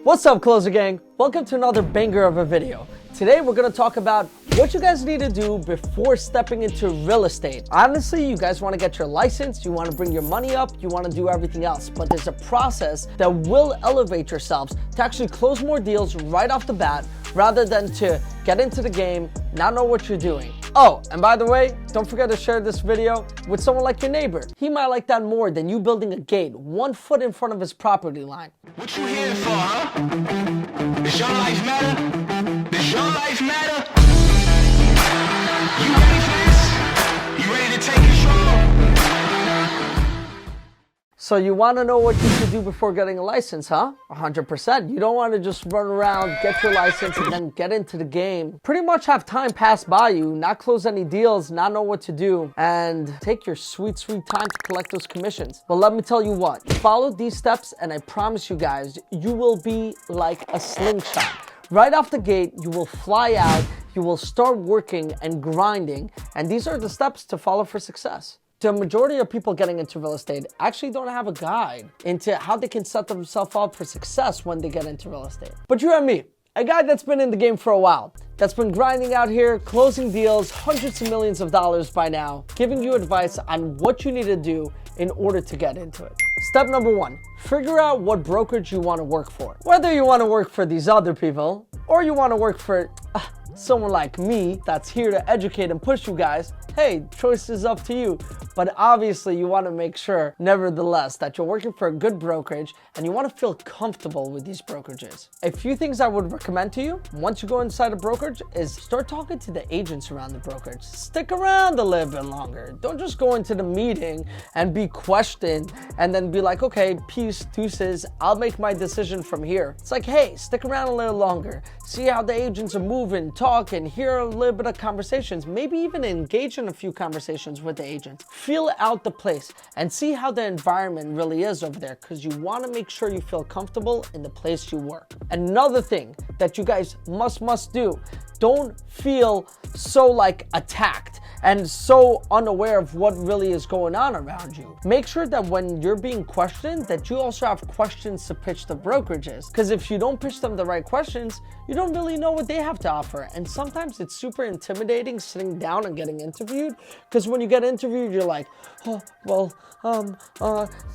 What's up, Closer Gang? Welcome to another banger of a video. Today we're going to talk about what you guys need to do before stepping into real estate. Honestly, you guys want to get your license, you want to bring your money up, you want to do everything else, but there's a process that will elevate yourselves to actually close more deals right off the bat rather than to get into the game, not know what you're doing. Oh, and by the way, don't forget to share this video with someone like your neighbor. He might like that more than you building a gate 1 foot in front of his property line. What you here for, huh? Does your life matter? Does your life matter? You ready for this? You ready to take control? So you want to know what you should do before getting a license, huh? 100%. You don't want to just run around, get your license, and then get into the game. Pretty much have time pass by you, not close any deals, not know what to do, and take your sweet, sweet time to collect those commissions. But let me tell you what, follow these steps, and I promise you guys, you will be like a slingshot. Right off the gate, you will fly out, you will start working and grinding, and these are the steps to follow for success. The majority of people getting into real estate actually don't have a guide into how they can set themselves up for success when they get into real estate. But you and me, a guy that's been in the game for a while, that's been grinding out here, closing deals, hundreds of millions of dollars by now, giving you advice on what you need to do in order to get into it. Step number 1, figure out what brokerage you want to work for. Whether you want to work for these other people or you want to work for someone like me that's here to educate and push you guys, hey, choice is up to you. But obviously you want to make sure, nevertheless, that you're working for a good brokerage and you want to feel comfortable with these brokerages. A few things I would recommend to you once you go inside a brokerage is start talking to the agents around the brokerage. Stick around a little bit longer. Don't just go into the meeting and be questioned and then be like, okay, peace, deuces, I'll make my decision from here. It's like, hey, stick around a little longer. See how the agents are moving, talk, and hear a little bit of conversations. Maybe even engage in a few conversations with the agents. Feel out the place and see how the environment really is over there, because you want to make sure you feel comfortable in the place you work. Another thing that you guys must do, don't feel so like attacked and so unaware of what really is going on around you. Make sure that when you're being questioned, that you also have questions to pitch the brokerages. Because if you don't pitch them the right questions, you don't really know what they have to offer. And sometimes it's super intimidating sitting down and getting interviewed. Because when you get interviewed, you're like, oh, well,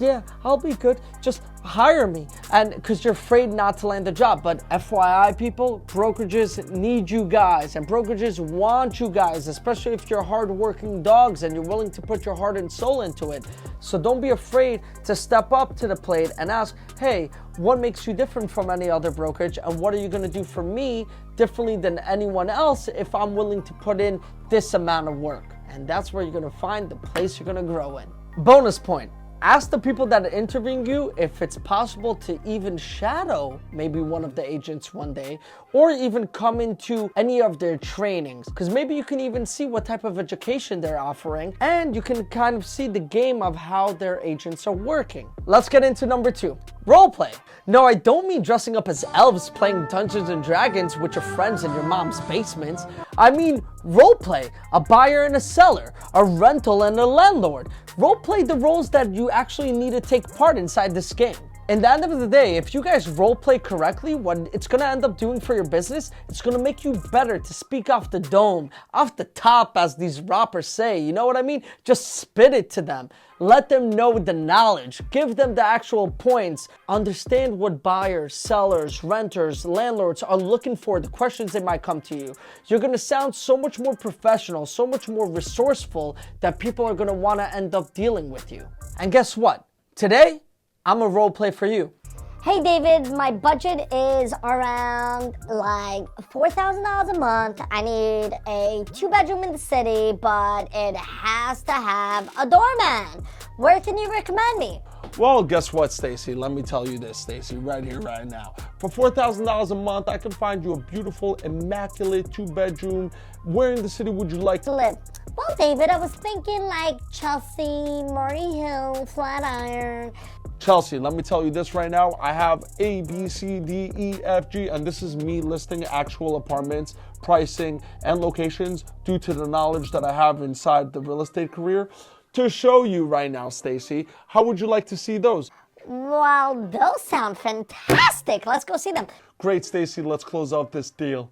yeah, I'll be good. Just hire me. And because you're afraid not to land the job. But FYI, people, brokerages need you guys, and brokerages want you guys, especially if you're hardworking dogs and you're willing to put your heart and soul into it. So don't be afraid to step up to the plate and ask, hey, what makes you different from any other brokerage, and what are you going to do for me differently than anyone else if I'm willing to put in this amount of work? And that's where you're going to find the place you're going to grow in. Bonus point. Ask the people that are interviewing you if it's possible to even shadow maybe one of the agents one day, or even come into any of their trainings, because maybe you can even see what type of education they're offering, and you can kind of see the game of how their agents are working. Let's get into number 2, roleplay. No, I don't mean dressing up as elves playing Dungeons and Dragons with your friends in your mom's basements. I mean roleplay, a buyer and a seller, a rental and a landlord. Roleplay the roles that you actually need to take part inside this game. In the end of the day, if you guys roleplay correctly, what it's going to end up doing for your business, it's going to make you better to speak off the dome, off the top, as these rappers say. You know what I mean? Just spit it to them. Let them know the knowledge. Give them the actual points. Understand what buyers, sellers, renters, landlords are looking for, the questions they might come to you. You're going to sound so much more professional, so much more resourceful, that people are going to want to end up dealing with you. And guess what? Today, I'm a role play for you. Hey David, my budget is around like $4,000 a month. I need a 2-bedroom in the city, but it has to have a doorman. Where can you recommend me? Well, guess what, Stacy? Let me tell you this, Stacy, right here, right now. For $4,000 a month, I can find you a beautiful, immaculate 2-bedroom. Where in the city would you like to live? Well, David, I was thinking like Chelsea, Murray Hill, Flatiron. Chelsea, let me tell you this right now. I have A, B, C, D, E, F, G, and this is me listing actual apartments, pricing, and locations due to the knowledge that I have inside the real estate career to show you right now, Stacy. How would you like to see those? Well, those sound fantastic. Let's go see them. Great, Stacy. Let's close out this deal.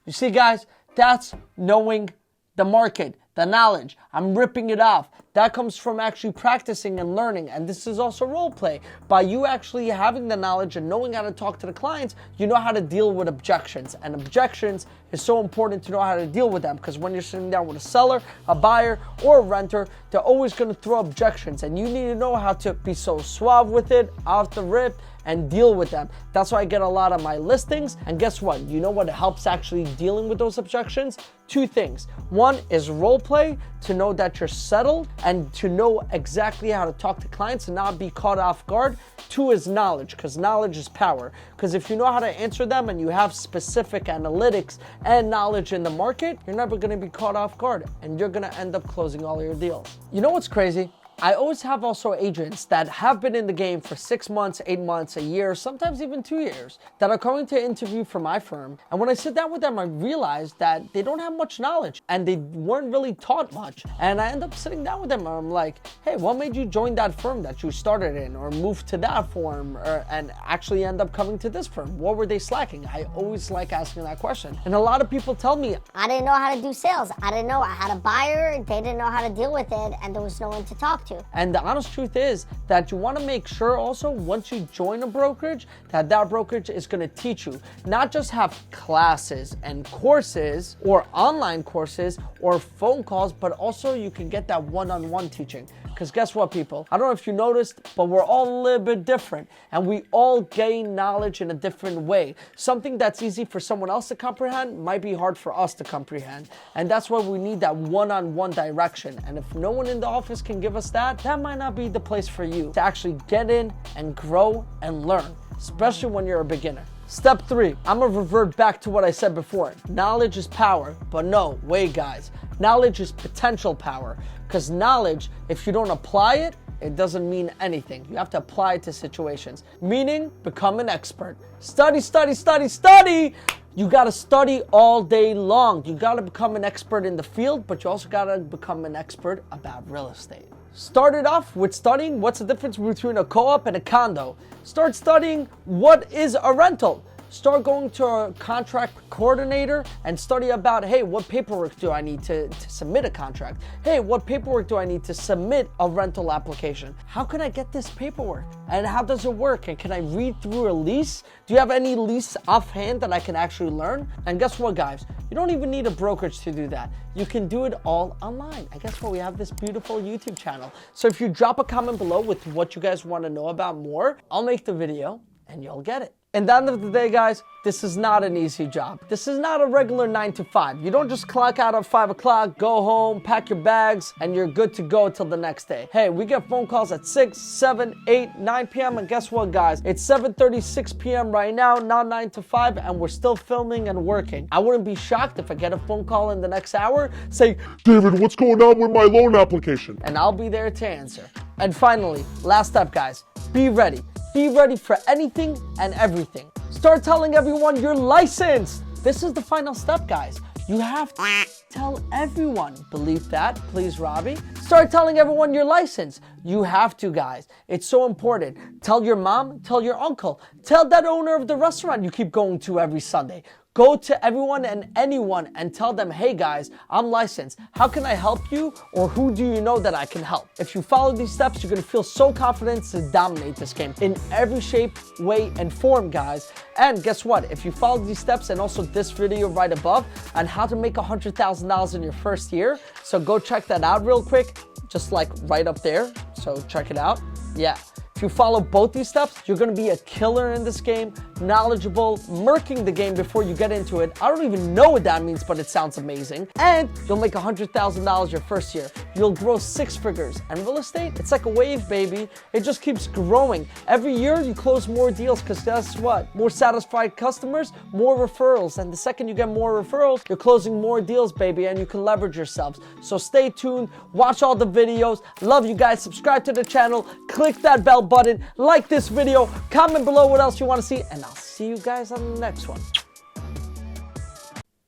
You see, guys, that's knowing the market, the knowledge. I'm ripping it off. That comes from actually practicing and learning. And this is also role play. By you actually having the knowledge and knowing how to talk to the clients, you know how to deal with objections. And objections is so important to know how to deal with them, because when you're sitting down with a seller, a buyer, or a renter, they're always going to throw objections. And you need to know how to be so suave with it, off the rip, and deal with them. That's why I get a lot of my listings. And guess what? You know what helps actually dealing with those objections? Two things. One is role play, to know that you're settled and to know exactly how to talk to clients and not be caught off guard. Two is knowledge, because knowledge is power. Because if you know how to answer them and you have specific analytics and knowledge in the market, you're never going to be caught off guard and you're going to end up closing all your deals. You know what's crazy? I always have also agents that have been in the game for 6 months, 8 months, a year, sometimes even 2 years, that are coming to interview for my firm. And when I sit down with them, I realize that they don't have much knowledge and they weren't really taught much. And I end up sitting down with them and I'm like, hey, what made you join that firm that you started in, or move to that firm, and actually end up coming to this firm? What were they slacking? I always like asking that question. And a lot of people tell me, I didn't know how to do sales. I didn't know. I had a buyer. They didn't know how to deal with it, and there was no one to talk to. And the honest truth is that you want to make sure also, once you join a brokerage, that brokerage is going to teach you, not just have classes and courses or online courses or phone calls, but also you can get that one-on-one teaching. Because guess what, people? I don't know if you noticed, but we're all a little bit different and we all gain knowledge in a different way. Something that's easy for someone else to comprehend might be hard for us to comprehend. And that's why we need that one-on-one direction. And if no one in the office can give us that, that might not be the place for you to actually get in and grow and learn, especially when you're a beginner. Step 3, I'm gonna revert back to what I said before. Knowledge is power, but no, wait guys. Knowledge is potential power, because knowledge, if you don't apply it, it doesn't mean anything. You have to apply it to situations, meaning become an expert. Study, study, study, study. You gotta study all day long. You gotta become an expert in the field, but you also gotta become an expert about real estate. Started off with studying what's the difference between a co-op and a condo. Start studying what is a rental. Start going to a contract coordinator and study about, hey, what paperwork do I need to submit a contract? Hey, what paperwork do I need to submit a rental application? How can I get this paperwork? And how does it work? And can I read through a lease? Do you have any lease offhand that I can actually learn? And guess what, guys? You don't even need a brokerage to do that. You can do it all online. And guess what? We have this beautiful YouTube channel. So if you drop a comment below with what you guys want to know about more, I'll make the video and you'll get it. And at the end of the day, guys, this is not an easy job. This is not a regular 9 to 5. You don't just clock out at 5 o'clock, go home, pack your bags, and you're good to go till the next day. Hey, we get phone calls at 6, 7, 8, 9 p.m. And guess what, guys? It's 7:36 p.m. right now, not 9 to 5, and we're still filming and working. I wouldn't be shocked if I get a phone call in the next hour saying, David, what's going on with my loan application? and I'll be there to answer. And finally, last step, guys, be ready. Be ready for anything and everything. Start telling everyone you're licensed. This is the final step, guys. You have to tell everyone. Believe that, please, Robbie. Start telling everyone you're licensed. You have to, guys. It's so important. Tell your mom, tell your uncle, tell that owner of the restaurant you keep going to every Sunday. Go to everyone and anyone and tell them, hey guys, I'm licensed. How can I help you? Or who do you know that I can help? If you follow these steps, you're gonna feel so confident to dominate this game in every shape, way, and form, guys. And guess what? If you follow these steps and also this video right above on how to make $100,000 in your first year, so go check that out real quick, just like right up there. So check it out. Yeah. If you follow both these steps, you're gonna be a killer in this game, knowledgeable, murking the game before you get into it. I don't even know what that means, but it sounds amazing. And you'll make $100,000 your first year. You'll grow 6 figures. And real estate, it's like a wave, baby. It just keeps growing. Every year you close more deals, because guess what? More satisfied customers, more referrals. And the second you get more referrals, you're closing more deals, baby, and you can leverage yourselves. So stay tuned, watch all the videos. Love you guys. Subscribe to the channel, click that bell button, like this video, comment below what else you want to see, and I'll see you guys on the next one.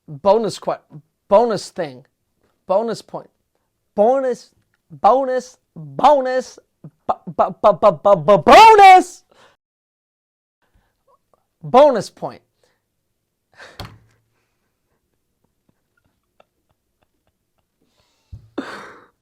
Bonus thing, bonus point, bonus, Bonus point.